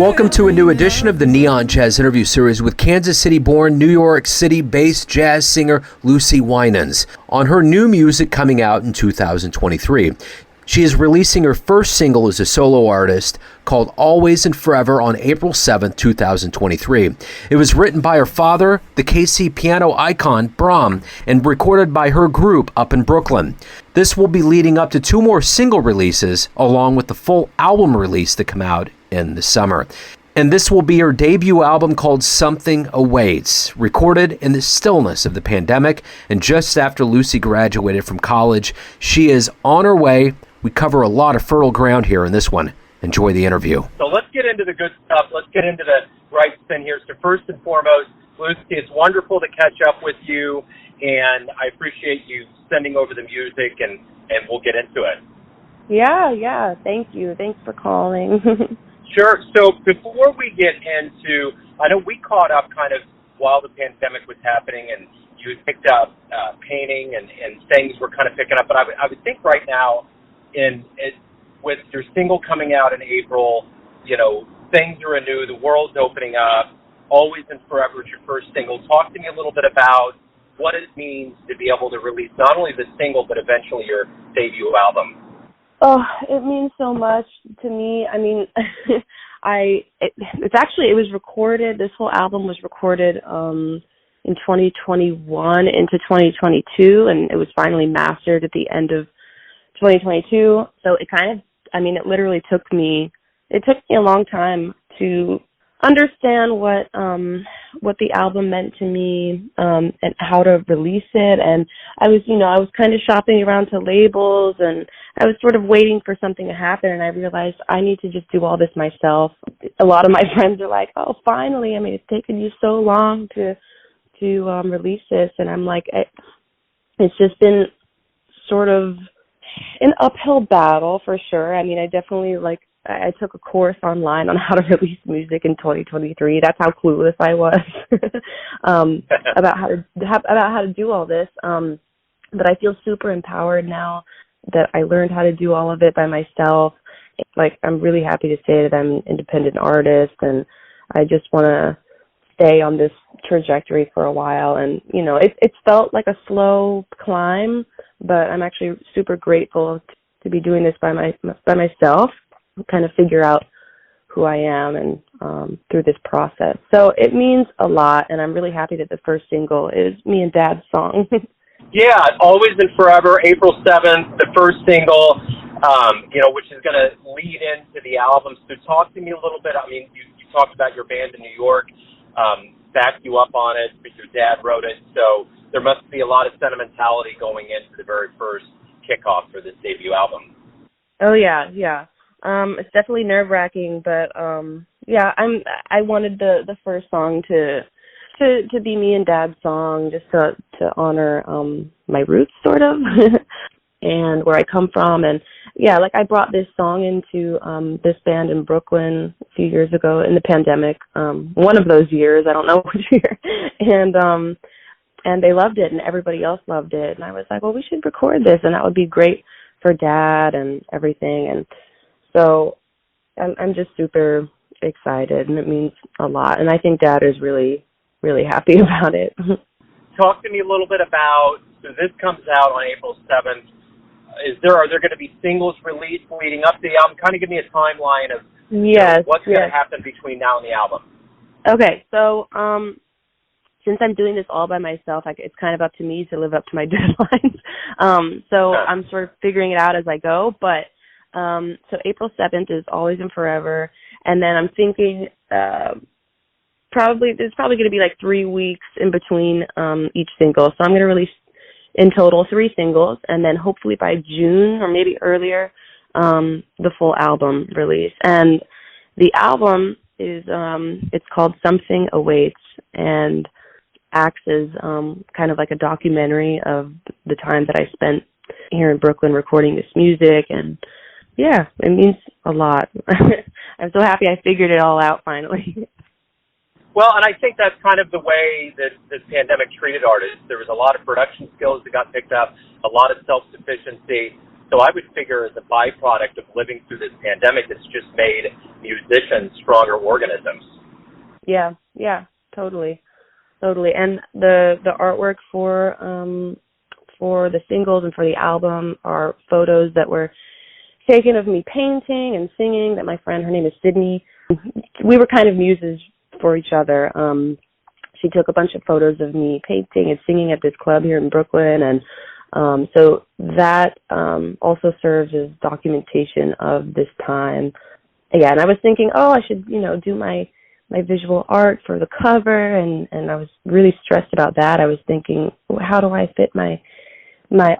Welcome to a new edition of the Neon Jazz interview series with Kansas City-born, New York City-based jazz singer Lucy Wijnands on her new music coming out in 2023. She is releasing her first single as a solo artist called Always and Forever on April 7th, 2023. It was written by her father, the KC piano icon Bram, and recorded by her group up in Brooklyn. This will be leading up to two more single releases along with the full album release to come out in the summer. And this will be her debut album called Something Awaits, recorded in the stillness of the pandemic and just after Lucy graduated from college. She is on her way. We cover a lot of fertile ground here in this one. Enjoy the interview. So let's get into the good stuff. Let's get into the right spin here. So first and foremost, Lucy, it's wonderful to catch up with you, and I appreciate you sending over the music, and we'll get into it. Yeah. Thank you. Thanks for calling. Sure. So before we get into, I know we caught up kind of while the pandemic was happening, and you had picked up painting and things were kind of picking up. But I would think right now, with your single coming out in April, you know, things are anew, the world's opening up. Always and Forever is your first single. Talk to me a little bit about what it means to be able to release not only the single, but eventually your debut album. Oh, it means so much to me. I mean, it was recorded, this whole album was recorded in 2021 into 2022, and it was finally mastered at the end of 2022. So it literally took me a long time to understand what the album meant to me, and how to release it. And I was kind of shopping around to labels, and I was sort of waiting for something to happen, and I realized I need to just do all this myself. A lot of my friends are like, "Oh, finally, I mean, it's taken you so long to release this." And I'm like, it's just been sort of an uphill battle for sure. I mean, I took a course online on how to release music in 2023. That's how clueless I was about how to do all this. But I feel super empowered now that I learned how to do all of it by myself. Like, I'm really happy to say that I'm an independent artist, and I just want to stay on this trajectory for a while. And it felt like a slow climb, but I'm actually super grateful to be doing this by myself, kind of figure out who I am and through this process. So it means a lot, and I'm really happy that the first single is me and Dad's song. Yeah, Always and Forever, April 7th, the first single, which is going to lead into the album. So talk to me a little bit. I mean, you talked about your band in New York, backed you up on it, but your dad wrote it. So there must be a lot of sentimentality going into the very first kickoff for this debut album. Oh, yeah. It's definitely nerve-wracking, but I wanted the first song to be me and Dad's song, just to honor my roots, sort of, and where I come from. And I brought this song into this band in Brooklyn a few years ago in the pandemic, one of those years, I don't know which year, and they loved it, and everybody else loved it. And I was like, well, we should record this, and that would be great for Dad and everything. And so I'm just super excited, and it means a lot. And I think Dad is really, really happy about it. Talk to me a little bit about, so this comes out on April 7th. Are there going to be singles released leading up to the album? Kind of give me a timeline of what's going to happen between now and the album. Okay, so since I'm doing this all by myself, it's kind of up to me to live up to my deadlines. So I'm sort of figuring it out as I go. But so April 7th is Always and Forever. And then I'm thinking there's probably going to be like 3 weeks in between each single. So I'm going to release in total 3 singles, and then hopefully by June or maybe earlier, the full album release. And the album is it's called Something Awaits, and acts as kind of like a documentary of the time that I spent here in Brooklyn recording this music. And yeah, it means a lot. I'm so happy I figured it all out finally. Well, and I think that's kind of the way that this pandemic treated artists. There was a lot of production skills that got picked up, a lot of self-sufficiency, So I would figure as a byproduct of living through this pandemic, it's just made musicians stronger organisms. Yeah, totally. And the artwork for the singles and for the album are photos that were taken of me painting and singing that my friend, her name is Sydney, we were kind of muses for each other. She took a bunch of photos of me painting and singing at this club here in Brooklyn, and so that also serves as documentation of this time. Yeah, and I was thinking, I should, do my visual art for the cover, and I was really stressed about that. I was thinking, how do I fit my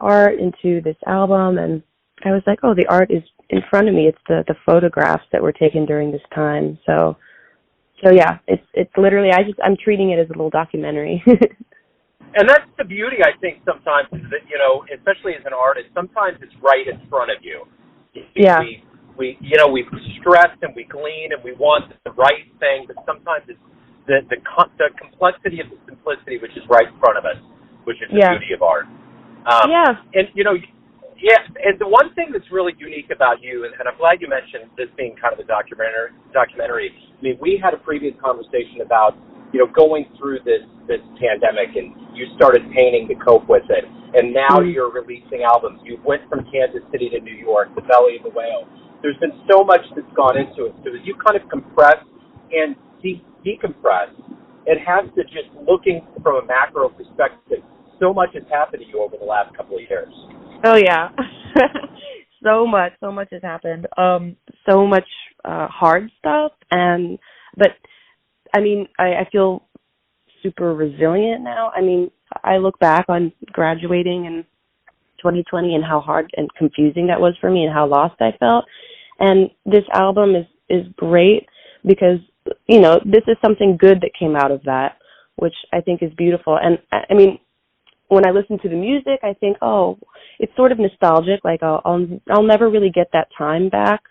art into this album? And I was like, the art is in front of me. It's the photographs that were taken during this time. So yeah, it's literally, I'm treating it as a little documentary. And that's the beauty, I think, sometimes, is that, especially as an artist, sometimes it's right in front of you. Yeah. We stress and we glean and we want the right thing, but sometimes it's the complexity of the simplicity, which is right in front of us, which is the beauty of art. Yeah. And, and the one thing that's really unique about you, and I'm glad you mentioned this being kind of a documentary. I mean, we had a previous conversation about, going through this pandemic, and you started painting to cope with it, and now you're releasing albums. You went from Kansas City to New York, the belly of the whale. There's been so much that's gone into it. So as you kind of compress and decompress, it has to, just looking from a macro perspective, so much has happened to you over the last couple of years. Oh, yeah. So much has happened. So much hard stuff. But I mean, I feel super resilient now. I mean, I look back on graduating in 2020 and how hard and confusing that was for me and how lost I felt. And this album is great because, this is something good that came out of that, which I think is beautiful. And I mean, when I listen to the music, I think, it's sort of nostalgic. Like I'll never really get that time back.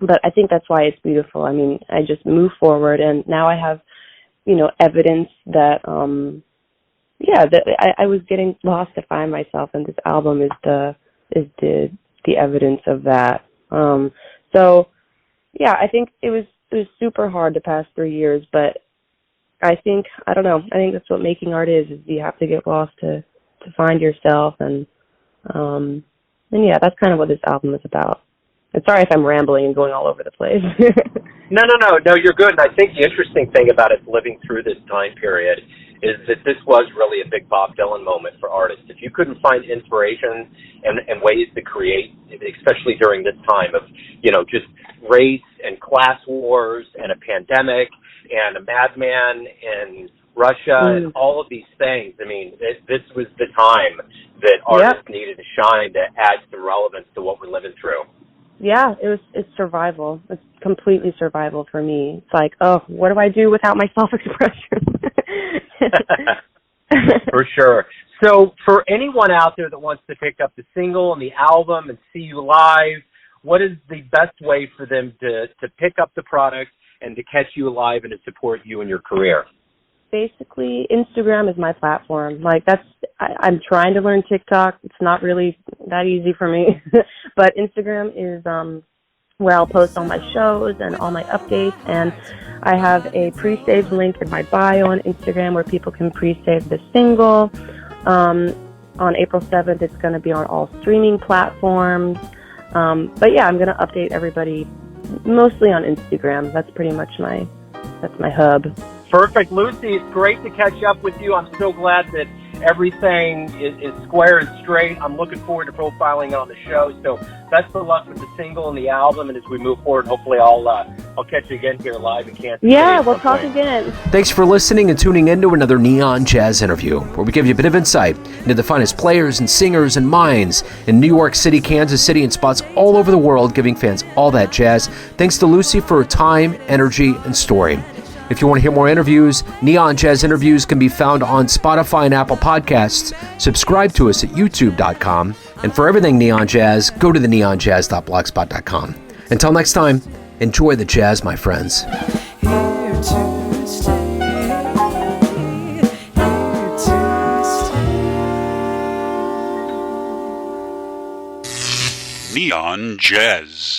But I think that's why it's beautiful. I mean, I just move forward, and now I have, evidence that, that I was getting lost to find myself, and this album is the evidence of that. So yeah, I think it was super hard the past 3 years, but I think that's what making art is you have to get lost to find yourself, and yeah, that's kind of what this album is about. And sorry if I'm rambling and going all over the place. No, you're good. And I think the interesting thing about it living through this time period is that this was really a big Bob Dylan moment for artists. If you couldn't find inspiration and ways to create, especially during this time of, just race and class wars and a pandemic and a madman in Russia and all of these things, I mean, this was the time that artists needed to shine to add some relevance to what we're living through. Yeah, it's survival. It's completely survival for me. It's like, what do I do without my self-expression? For sure. So for anyone out there that wants to pick up the single and the album and see you live, what is the best way for them to pick up the product and to catch you live and to support you in your career? Basically, Instagram is my platform. Like I'm trying to learn TikTok. It's not really that easy for me, but Instagram is where I'll post all my shows and all my updates. And I have a pre-saved link in my bio on Instagram where people can pre-save the single. On April 7th, it's going to be on all streaming platforms. But yeah, I'm going to update everybody mostly on Instagram. That's pretty much my hub. Perfect. Lucy, it's great to catch up with you. I'm so glad that everything is square and straight. I'm looking forward to profiling on the show. So best of luck with the single and the album. And as we move forward, hopefully I'll catch you again here live in Kansas City. Yeah, we'll talk again. Thanks for listening and tuning in to another Neon Jazz interview, where we give you a bit of insight into the finest players and singers and minds in New York City, Kansas City, and spots all over the world, giving fans all that jazz. Thanks to Lucy for her time, energy, and story. If you want to hear more interviews, Neon Jazz interviews can be found on Spotify and Apple Podcasts. Subscribe to us at youtube.com. And for everything Neon Jazz, go to theneonjazz.blogspot.com. Until next time, enjoy the jazz, my friends. Neon Jazz.